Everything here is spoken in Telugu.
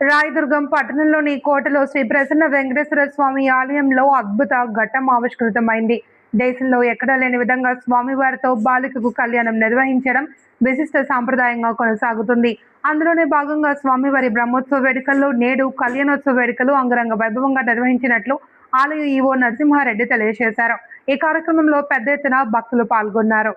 రాయదుర్గం పట్టణంలోని కోటలో శ్రీ ప్రసన్న వెంకటేశ్వర స్వామి ఆలయంలో అద్భుత ఘట్టం ఆవిష్కృతమైంది. దేశంలో ఎక్కడా లేని విధంగా స్వామివారితో బాలికకు కళ్యాణం నిర్వహించడం విశిష్ట సాంప్రదాయంగా కొనసాగుతుంది. అందులోనే భాగంగా స్వామివారి బ్రహ్మోత్సవ వేడుకల్లో నేడు కళ్యాణోత్సవ వేడుకలు అంగరంగ వైభవంగా నిర్వహించినట్లు ఆలయ ఈవో నరసింహారెడ్డి తెలియజేశారు. ఈ కార్యక్రమంలో పెద్ద ఎత్తున భక్తులు పాల్గొన్నారు.